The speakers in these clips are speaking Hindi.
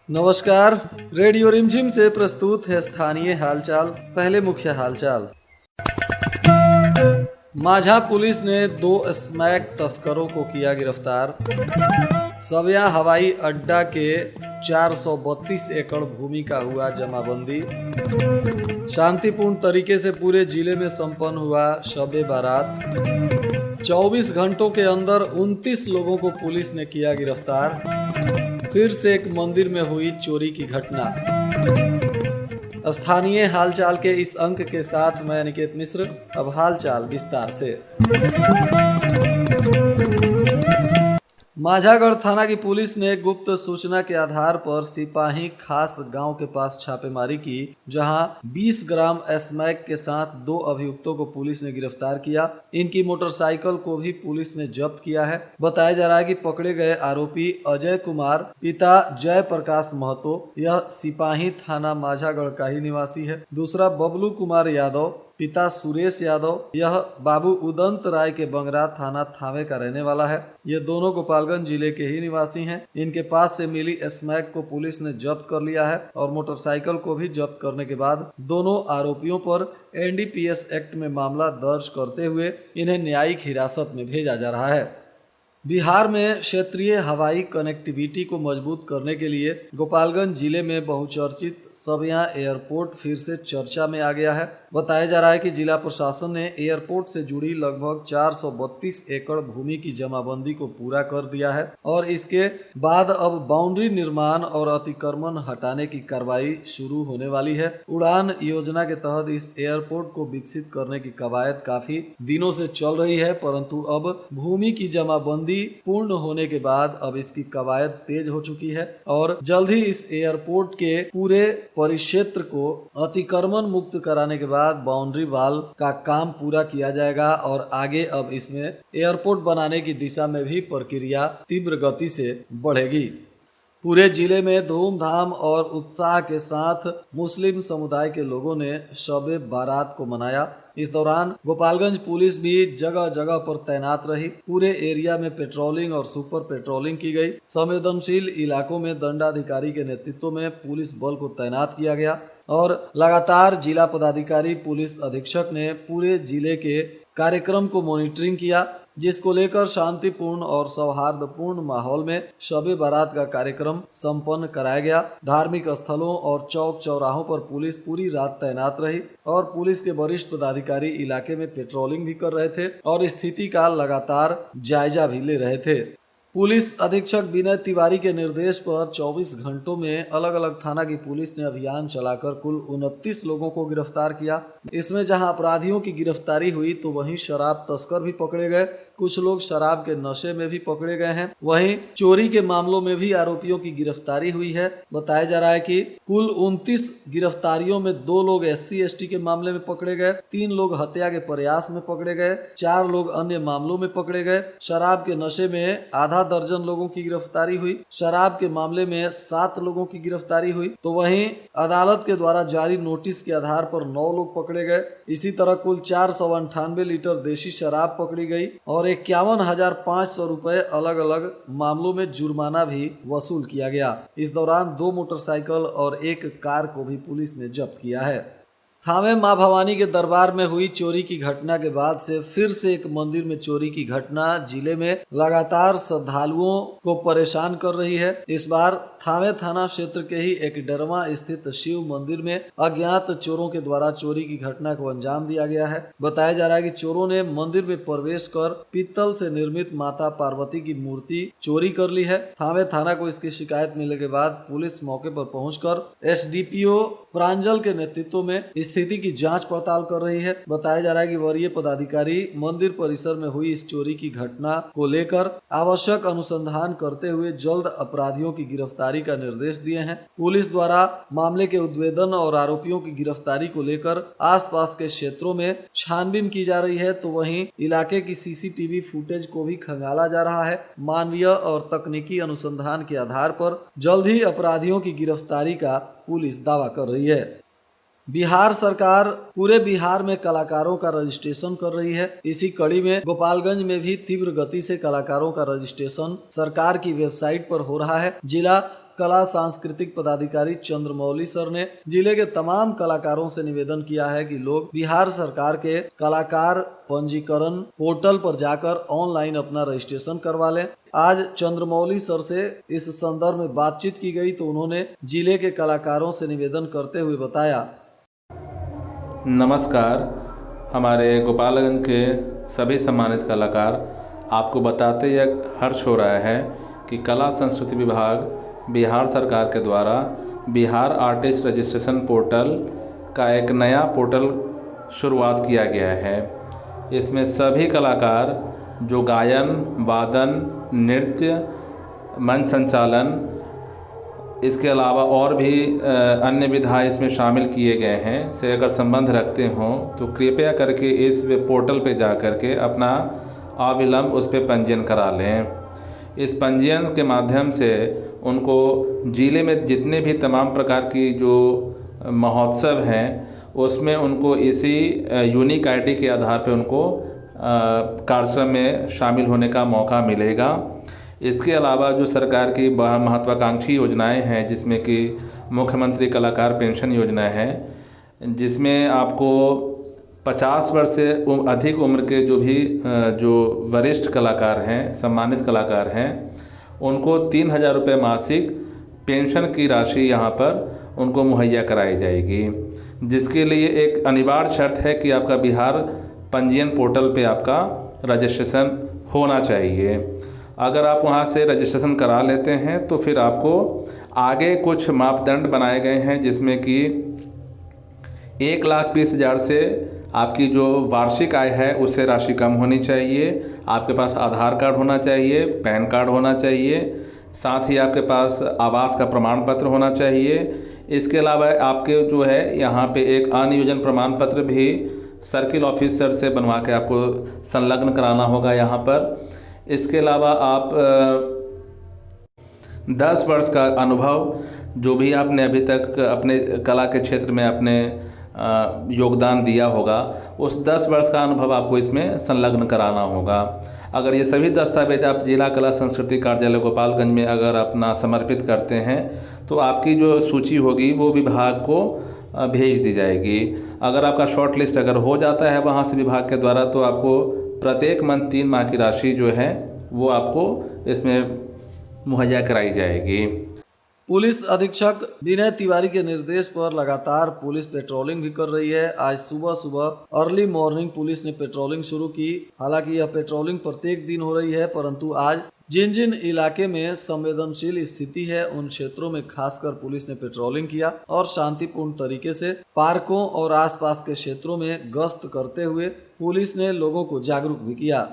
नमस्कार। रेडियो रिमझिम से प्रस्तुत है स्थानीय हालचाल। पहले मुख्य हालचाल। माझा पुलिस ने 2 स्मैक तस्करों को किया गिरफ्तार। सविया हवाई अड्डा के 432 एकड़ भूमि का हुआ जमाबंदी। शांतिपूर्ण तरीके से पूरे जिले में संपन्न हुआ शबे बारात। 24 घंटों के अंदर 29 लोगों को पुलिस ने किया गिरफ्तार। फिर से एक मंदिर में हुई चोरी की घटना। स्थानीय हालचाल के इस अंक के साथ मैं अनिकेत मिश्र। अब हालचाल विस्तार से। माझागढ़ थाना की पुलिस ने गुप्त सूचना के आधार पर सिपाही खास गांव के पास छापेमारी की, जहां 20 ग्राम स्मैक के साथ 2 अभियुक्तों को पुलिस ने गिरफ्तार किया। इनकी मोटरसाइकिल को भी पुलिस ने जब्त किया है। बताया जा रहा है कि पकड़े गए आरोपी अजय कुमार पिता जय प्रकाश महतो, यह सिपाही थाना माझागढ़ का ही निवासी है। दूसरा बबलू कुमार यादव पिता सुरेश यादव, यह बाबू उदंत राय के बंगरा थाना थावे का रहने वाला है। ये दोनों गोपालगंज जिले के ही निवासी हैं। इनके पास से मिली स्मैक को पुलिस ने जब्त कर लिया है और मोटरसाइकिल को भी जब्त करने के बाद दोनों आरोपियों पर NDPS एक्ट में मामला दर्ज करते हुए इन्हें न्यायिक हिरासत में भेजा जा रहा है। बिहार में क्षेत्रीय हवाई कनेक्टिविटी को मजबूत करने के लिए गोपालगंज जिले में बहुचर्चित सविया एयरपोर्ट फिर से चर्चा में आ गया है। बताया जा रहा है कि जिला प्रशासन ने एयरपोर्ट से जुड़ी लगभग 432 एकड़ भूमि की जमाबंदी को पूरा कर दिया है और इसके बाद अब बाउंड्री निर्माण और अतिक्रमण हटाने की कार्रवाई शुरू होने वाली है। उड़ान योजना के तहत इस एयरपोर्ट को विकसित करने की कवायद काफी दिनों से चल रही है, परंतु अब भूमि की जमाबंदी पूर्ण होने के बाद अब इसकी कवायद तेज हो चुकी है और जल्द ही इस एयरपोर्ट के पूरे परिक्षेत्र को अतिक्रमण मुक्त कराने के बाद बाउंड्री वाल का काम पूरा किया जाएगा और आगे अब इसमें एयरपोर्ट बनाने की दिशा में भी प्रक्रिया तीव्र गति से बढ़ेगी। पूरे जिले में धूमधाम और उत्साह के साथ मुस्लिम समुदाय के लोगों ने शबे बारात को मनाया। इस दौरान गोपालगंज पुलिस भी जगह जगह पर तैनात रही। पूरे एरिया में पेट्रोलिंग और सुपर पेट्रोलिंग की गई। संवेदनशील इलाकों में दंडाधिकारी के नेतृत्व में पुलिस बल को तैनात किया गया और लगातार जिला पदाधिकारी पुलिस अधीक्षक ने पूरे जिले के कार्यक्रम को मॉनिटरिंग किया, जिसको लेकर शांतिपूर्ण और सौहार्दपूर्ण माहौल में शबे बारात का कार्यक्रम संपन्न कराया गया। धार्मिक स्थलों और चौक चौराहों पर पुलिस पूरी रात तैनात रही और पुलिस के वरिष्ठ पदाधिकारी इलाके में पेट्रोलिंग भी कर रहे थे और स्थिति का लगातार जायजा भी ले रहे थे। पुलिस अधीक्षक विनय तिवारी के निर्देश पर 24 घंटों में अलग अलग थाना की पुलिस ने अभियान चलाकर कुल 29 लोगों को गिरफ्तार किया। इसमें जहां अपराधियों की गिरफ्तारी हुई तो वहीं शराब तस्कर भी पकड़े गए। कुछ लोग शराब के नशे में भी पकड़े गए हैं। वहीं चोरी के मामलों में भी आरोपियों की गिरफ्तारी हुई है। बताया जा रहा है कि कुल 29 गिरफ्तारियों में 2 लोग SC/ST के मामले में पकड़े गए, 3 लोग हत्या के प्रयास में पकड़े गए, 4 लोग अन्य मामलों में पकड़े गए। शराब के नशे में आधा दर्जन लोगों की गिरफ्तारी हुई। शराब के मामले में 7 लोगों की गिरफ्तारी हुई। तो वहीं अदालत के द्वारा जारी नोटिस के आधार पर 9 लोग पकड़े गए। इसी तरह कुल 498 लीटर देशी शराब पकड़ी गई और 51,500 रुपए अलग अलग मामलों में जुर्माना भी वसूल किया गया। इस दौरान 2 मोटरसाइकिल और 1 कार को भी पुलिस ने जब्त किया है। थावे मां भवानी के दरबार में हुई चोरी की घटना के बाद से फिर से एक मंदिर में चोरी की घटना जिले में लगातार श्रद्धालुओं को परेशान कर रही है। इस बार थावे थाना क्षेत्र के ही एक डरवा स्थित शिव मंदिर में अज्ञात चोरों के द्वारा चोरी की घटना को अंजाम दिया गया है। बताया जा रहा है कि चोरों ने मंदिर में प्रवेश कर पीतल से निर्मित माता पार्वती की मूर्ति चोरी कर ली है। थावे थाना को इसकी शिकायत मिलने के बाद पुलिस मौके पर पहुंचकर SDPO प्रांजल के नेतृत्व में स्थिति की जांच पड़ताल कर रही है। बताया जा रहा है कि वरीय पदाधिकारी मंदिर परिसर में हुई इस चोरी की घटना को लेकर आवश्यक अनुसंधान करते हुए जल्द अपराधियों की गिरफ्तारी का निर्देश दिए हैं। पुलिस द्वारा मामले के उद्भेदन और आरोपियों की गिरफ्तारी को लेकर आसपास के क्षेत्रों में छानबीन की जा रही है, तो वहीं इलाके की CCTV फुटेज को भी खंगाला जा रहा है। मानवीय और तकनीकी अनुसंधान के आधार पर जल्द ही अपराधियों की गिरफ्तारी का पुलिस दावा कर रही है। बिहार सरकार पूरे बिहार में कलाकारों का रजिस्ट्रेशन कर रही है। इसी कड़ी में गोपालगंज में भी तीव्र गति से कलाकारों का रजिस्ट्रेशन सरकार की वेबसाइट पर हो रहा है। जिला कला सांस्कृतिक पदाधिकारी चंद्रमौली सर ने जिले के तमाम कलाकारों से निवेदन किया है कि लोग बिहार सरकार के कलाकार पंजीकरण पोर्टल पर जाकर ऑनलाइन अपना रजिस्ट्रेशन करवा लें। आज चंद्रमौली सर से इस संदर्भ में बातचीत की गई तो उन्होंने जिले के कलाकारों से निवेदन करते हुए बताया। नमस्कार, हमारे गोपालगंज के सभी सम्मानित कलाकार, आपको बताते यह हर्ष हो रहा है कि कला संस्कृति विभाग बिहार सरकार के द्वारा बिहार आर्टिस्ट रजिस्ट्रेशन पोर्टल का एक नया पोर्टल शुरुआत किया गया है। इसमें सभी कलाकार जो गायन, वादन, नृत्य, मंच संचालन, इसके अलावा और भी अन्य विधाएं इसमें शामिल किए गए हैं से अगर संबंध रखते हों तो कृपया करके इस पोर्टल पे जा कर के अपना अविलंब उस पर पंजीयन करा लें। इस पंजीयन के माध्यम से उनको ज़िले में जितने भी तमाम प्रकार की जो महोत्सव हैं उसमें उनको इसी यूनिक आईडी के आधार पर उनको कार्यक्रम में शामिल होने का मौका मिलेगा। इसके अलावा जो सरकार की महत्वाकांक्षी योजनाएं हैं जिसमें कि मुख्यमंत्री कलाकार पेंशन योजना है, जिसमें आपको 50 वर्ष से अधिक उम्र के जो वरिष्ठ कलाकार हैं, सम्मानित कलाकार हैं, उनको 3,000 रुपये मासिक पेंशन की राशि यहाँ पर उनको मुहैया कराई जाएगी, जिसके लिए एक अनिवार्य शर्त है कि आपका बिहार पंजीयन पोर्टल पे आपका रजिस्ट्रेशन होना चाहिए। अगर आप वहाँ से रजिस्ट्रेशन करा लेते हैं तो फिर आपको आगे कुछ मापदंड बनाए गए हैं, जिसमें कि 1,20,000 से आपकी जो वार्षिक आय है उससे राशि कम होनी चाहिए, आपके पास आधार कार्ड होना चाहिए, पैन कार्ड होना चाहिए, साथ ही आपके पास आवास का प्रमाण पत्र होना चाहिए। इसके अलावा आपके जो है यहाँ पे एक अनियोजन प्रमाण पत्र भी सर्किल ऑफिसर से बनवा के आपको संलग्न कराना होगा यहाँ पर। इसके अलावा आप 10 वर्ष का अनुभव जो भी आपने अभी तक अपने कला के क्षेत्र में अपने योगदान दिया होगा, उस 10 वर्ष का अनुभव आपको इसमें संलग्न कराना होगा। अगर ये सभी दस्तावेज आप जिला कला संस्कृति कार्यालय गोपालगंज में अगर अपना समर्पित करते हैं तो आपकी जो सूची होगी वो विभाग को भेज दी जाएगी। अगर आपका शॉर्ट लिस्ट अगर हो जाता है वहाँ से विभाग के द्वारा तो आपको प्रत्येक मंथ 3 माह की राशि जो है वो आपको इसमें मुहैया कराई जाएगी। पुलिस अधीक्षक विनय तिवारी के निर्देश पर लगातार पुलिस पेट्रोलिंग भी कर रही है। आज सुबह सुबह अर्ली मॉर्निंग पुलिस ने पेट्रोलिंग शुरू की। हालांकि यह पेट्रोलिंग प्रत्येक दिन हो रही है, परंतु आज जिन जिन इलाके में संवेदनशील स्थिति है उन क्षेत्रों में खासकर पुलिस ने पेट्रोलिंग किया और शांतिपूर्ण तरीके से पार्कों और आसपास के क्षेत्रों में गश्त करते हुए पुलिस ने लोगों को जागरूक भी किया।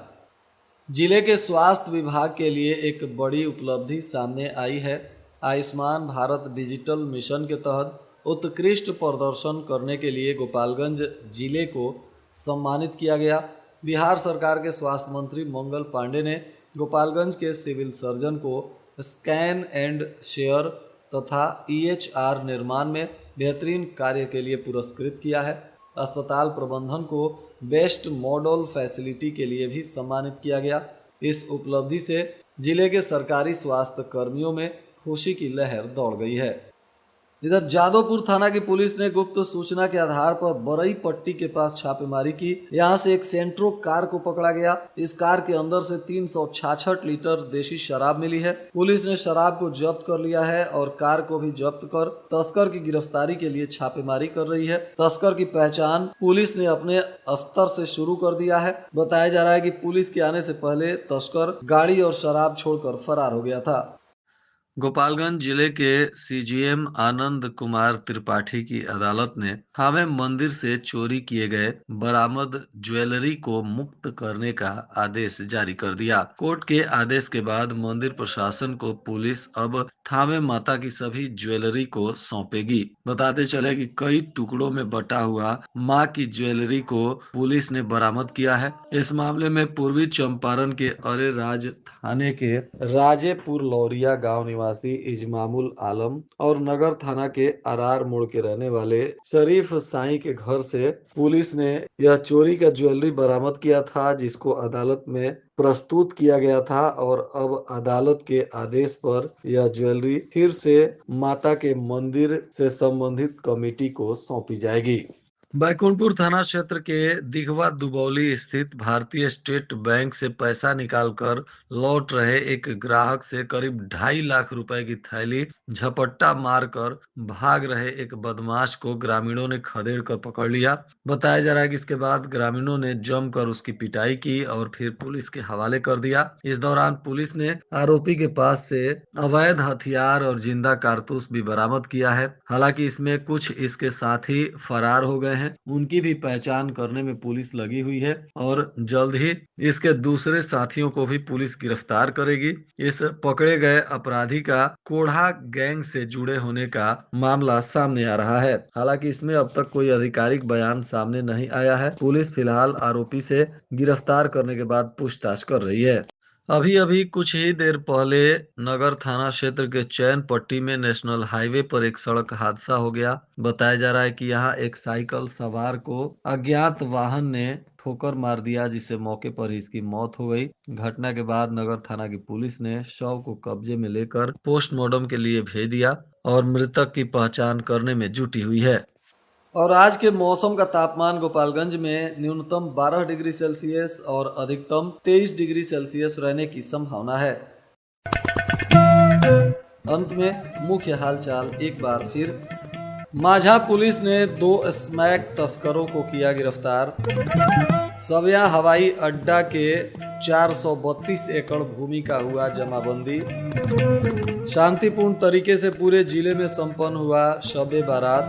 जिले के स्वास्थ्य विभाग के लिए एक बड़ी उपलब्धि सामने आई है। आयुष्मान भारत डिजिटल मिशन के तहत उत्कृष्ट प्रदर्शन करने के लिए गोपालगंज जिले को सम्मानित किया गया। बिहार सरकार के स्वास्थ्य मंत्री मंगल पांडे ने गोपालगंज के सिविल सर्जन को स्कैन एंड शेयर तथा EHR निर्माण में बेहतरीन कार्य के लिए पुरस्कृत किया है। अस्पताल प्रबंधन को बेस्ट मॉडल फैसिलिटी के लिए भी सम्मानित किया गया। इस उपलब्धि से जिले के सरकारी स्वास्थ्य कर्मियों में खुशी की लहर दौड़ गई है। इधर जादवपुर थाना की पुलिस ने गुप्त सूचना के आधार पर बरई पट्टी के पास छापेमारी की। यहां से एक सेंट्रो कार को पकड़ा गया। इस कार के अंदर से 366 लीटर देशी शराब मिली है। पुलिस ने शराब को जब्त कर लिया है और कार को भी जब्त कर तस्कर की गिरफ्तारी के लिए छापेमारी कर रही है। तस्कर की पहचान पुलिस ने अपने स्तर से शुरू कर दिया है। बताया जा रहा है कि पुलिस के आने से पहले तस्कर गाड़ी और शराब छोड़कर फरार हो गया था। गोपालगंज जिले के CGM आनंद कुमार त्रिपाठी की अदालत ने थावे मंदिर से चोरी किए गए बरामद ज्वेलरी को मुक्त करने का आदेश जारी कर दिया। कोर्ट के आदेश के बाद मंदिर प्रशासन को पुलिस अब थावे माता की सभी ज्वेलरी को सौंपेगी। बताते चले कि कई टुकड़ों में बटा हुआ मां की ज्वेलरी को पुलिस ने बरामद किया है। इस मामले में पूर्वी चंपारण के अरेराज थाने के राजेपुर लौरिया गाँव निवासी इजमामुल आलम और नगर थाना के आरआर मोड़ के रहने वाले शरीफ साई के घर से पुलिस ने यह चोरी का ज्वेलरी बरामद किया था, जिसको अदालत में प्रस्तुत किया गया था और अब अदालत के आदेश पर यह ज्वेलरी फिर से माता के मंदिर से संबंधित कमेटी को सौंपी जाएगी। बैकुंठपुर थाना क्षेत्र के दिघवा दुबौली स्थित भारतीय स्टेट बैंक से पैसा निकालकर लौट रहे एक ग्राहक से करीब 2.5 लाख रुपए की थैली झपट्टा मारकर भाग रहे एक बदमाश को ग्रामीणों ने खदेड़ कर पकड़ लिया। बताया जा रहा है कि इसके बाद ग्रामीणों ने जमकर उसकी पिटाई की और फिर पुलिस के हवाले कर दिया। इस दौरान पुलिस ने आरोपी के पास से अवैध हथियार और जिंदा कारतूस भी बरामद किया है। हालांकि इसमें कुछ इसके साथी फरार हो गए हैं। उनकी भी पहचान करने में पुलिस लगी हुई है और जल्द ही इसके दूसरे साथियों को भी पुलिस गिरफ्तार करेगी। इस पकड़े गए अपराधी का कोढ़ा गैंग से जुड़े होने का मामला सामने आ रहा है। हालांकि इसमें अब तक कोई आधिकारिक बयान सामने नहीं आया है। पुलिस फिलहाल आरोपी से गिरफ्तार करने के बाद पूछताछ कर रही है। अभी अभी कुछ ही देर पहले नगर थाना क्षेत्र के चैन पट्टी में नेशनल हाईवे पर एक सड़क हादसा हो गया। बताया जा रहा है कि यहां एक साइकिल सवार को अज्ञात वाहन ने ठोकर मार दिया, जिससे मौके पर ही इसकी मौत हो गई। घटना के बाद नगर थाना की पुलिस ने शव को कब्जे में लेकर पोस्टमार्टम के लिए भेज दिया और मृतक की पहचान करने में जुटी हुई है। और आज के मौसम का तापमान गोपालगंज में न्यूनतम 12 डिग्री सेल्सियस और अधिकतम 23 डिग्री सेल्सियस रहने की संभावना है। अंत में मुख्य हालचाल एक बार फिर। माझा पुलिस ने 2 स्मैक तस्करों को किया गिरफ्तार। सविया हवाई अड्डा के 432 एकड़ भूमि का हुआ जमाबंदी। शांतिपूर्ण तरीके से पूरे जिले में संपन्न हुआ शबे बारात।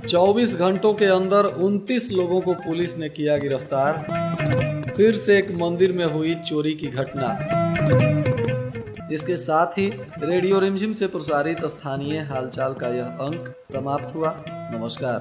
24 घंटों के अंदर 29 लोगों को पुलिस ने किया गिरफ्तार। फिर से एक मंदिर में हुई चोरी की घटना। इसके साथ ही रेडियो रिमझिम से प्रसारित स्थानीय हालचाल का यह अंक समाप्त हुआ। नमस्कार।